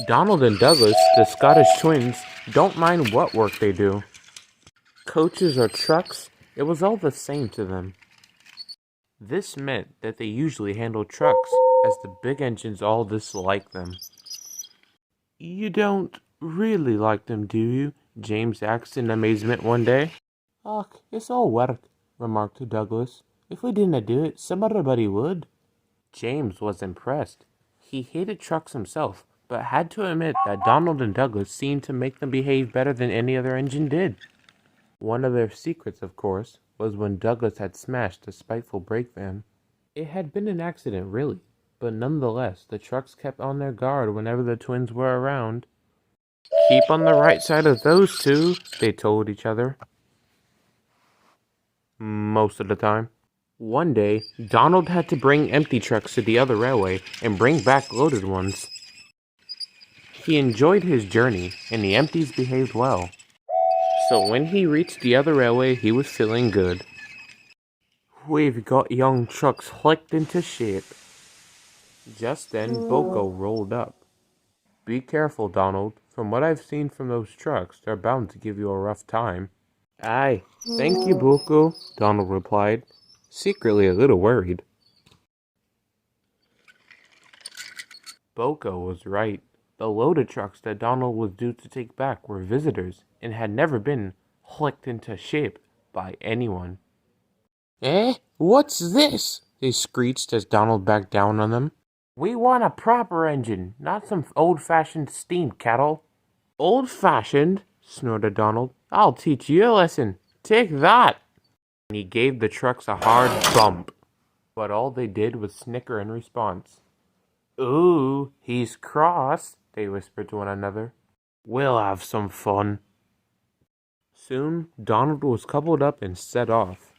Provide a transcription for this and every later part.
Donald and Douglas, the Scottish twins, don't mind what work they do. Coaches or trucks, it was all the same to them. This meant that they usually handled trucks, as the big engines all dislike them. "You don't really like them, do you?" James asked in amazement one day. "Och, it's all work," remarked Douglas. "If we didn't do it, somebody would." James was impressed. He hated trucks himself, but had to admit that Donald and Douglas seemed to make them behave better than any other engine did. One of their secrets, of course, was when Douglas had smashed a spiteful brake van. It had been an accident, really, but nonetheless, the trucks kept on their guard whenever the twins were around. "Keep on the right side of those two," they told each other. Most of the time. One day, Donald had to bring empty trucks to the other railway and bring back loaded ones. He enjoyed his journey, and the empties behaved well. So when he reached the other railway, he was feeling good. "We've got young trucks flicked into shape." Just then, Boko rolled up. "Be careful, Donald. From what I've seen from those trucks, they're bound to give you a rough time." "Aye, thank you, Boko," Donald replied, secretly a little worried. Boko was right. The loaded trucks that Donald was due to take back were visitors and had never been flicked into shape by anyone. "Eh? What's this?" they screeched as Donald backed down on them. "We want a proper engine, not some old-fashioned steam kettle." "Old-fashioned?" snorted Donald. "I'll teach you a lesson. Take that!" And he gave the trucks a hard bump. But all they did was snicker in response. "Ooh, he's cross," they whispered to one another. "We'll have some fun." Soon, Donald was coupled up and set off.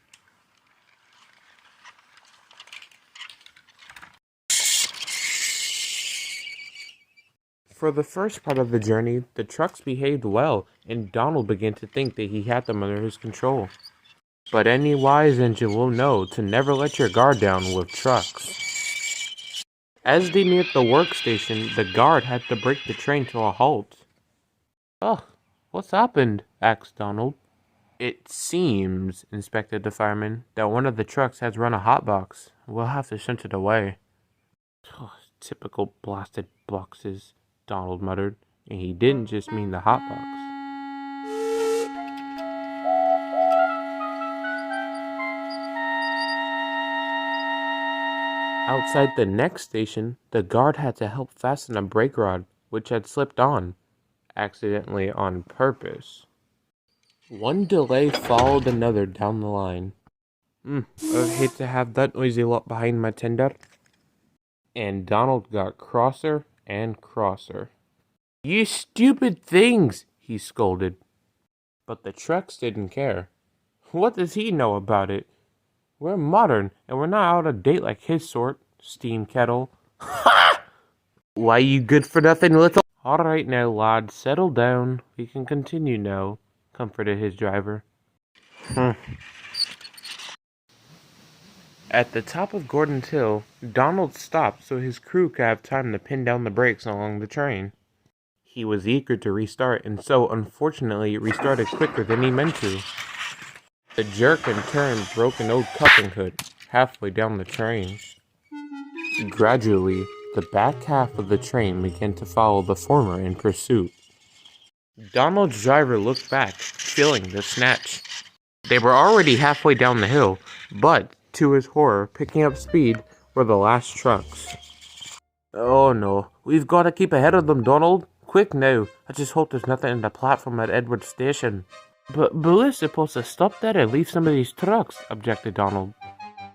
For the first part of the journey, the trucks behaved well, and Donald began to think that he had them under his control. But any wise engine will know to never let your guard down with trucks. As they neared the workstation, the guard had to break the train to a halt. "Ugh, what's happened?" asked Donald. "It seems," inspected the fireman, "that one of the trucks has run a hotbox. We'll have to shunt it away." "Typical blasted boxes," Donald muttered, and he didn't just mean the hotbox. Outside the next station, the guard had to help fasten a brake rod, which had slipped on, accidentally on purpose. One delay followed another down the line. I'd hate to have that noisy lot behind my tender. And Donald got crosser and crosser. "You stupid things!" he scolded. But the trucks didn't care. What does he know about it? We're modern, and we're not out of date like his sort, steam kettle. Ha! "Why, you good-for-nothing little—" "All right now, lad, settle down. We can continue now," comforted his driver. At the top of Gordon's Hill, Donald stopped so his crew could have time to pin down the brakes along the train. He was eager to restart, and so, unfortunately, restarted quicker than he meant to. The jerk and turn broke an old cupping hood halfway down the train. Gradually, the back half of the train began to follow the former in pursuit. Donald's driver looked back, feeling the snatch. They were already halfway down the hill, but, to his horror, picking up speed were the last trucks. "Oh no, we've got to keep ahead of them, Donald. Quick now, I just hope there's nothing in the platform at Edward Station." But we're supposed to stop there and leave some of these trucks," objected Donald.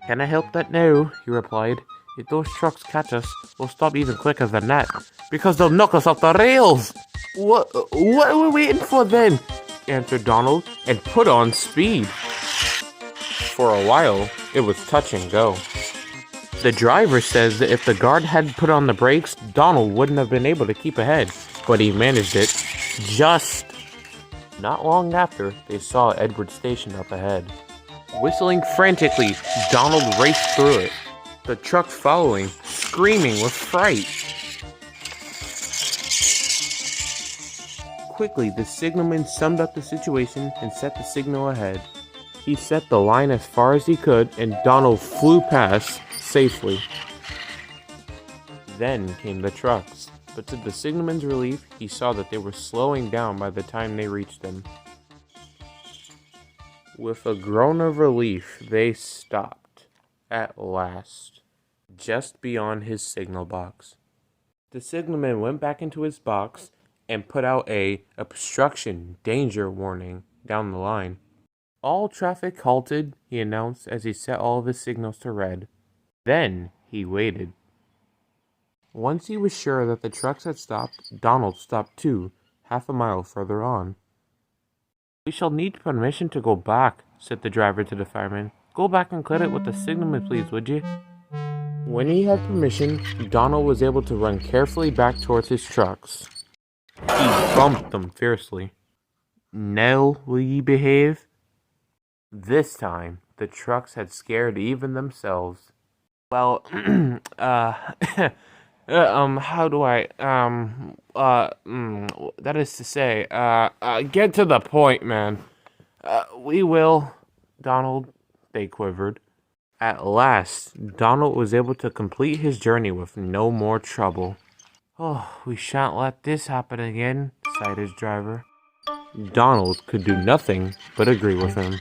"Can I help that now?" he replied. "If those trucks catch us, we'll stop even quicker than that, because they'll knock us off the rails." What are we waiting for then?" answered Donald, and put on speed. For a while, it was touch and go. The driver says that if the guard hadn't put on the brakes, Donald wouldn't have been able to keep ahead, but he managed it. Just. Not long after, they saw Edward station up ahead. Whistling frantically, Donald raced through it, the truck following, screaming with fright. Quickly, the signalman summed up the situation and set the signal ahead. He set the line as far as he could, and Donald flew past safely. Then came the trucks, but to the signalman's relief, he saw that they were slowing down by the time they reached him. With a groan of relief, they stopped, at last, just beyond his signal box. The signalman went back into his box and put out a obstruction danger warning down the line. All traffic halted, he announced as he set all of his signals to red. Then he waited. Once he was sure that the trucks had stopped, Donald stopped too, half a mile further on. "We shall need permission to go back," said the driver to the fireman. "Go back and clear it with the signalman, please, would you?" When he had permission, Donald was able to run carefully back towards his trucks. He bumped them fiercely. "Now will ye behave?" This time, the trucks had scared even themselves. Well, how do I, that is to say, get to the point, man. We will, Donald, they quivered. At last, Donald was able to complete his journey with no more trouble. "Oh, we shan't let this happen again," sighed his driver. Donald could do nothing but agree with him.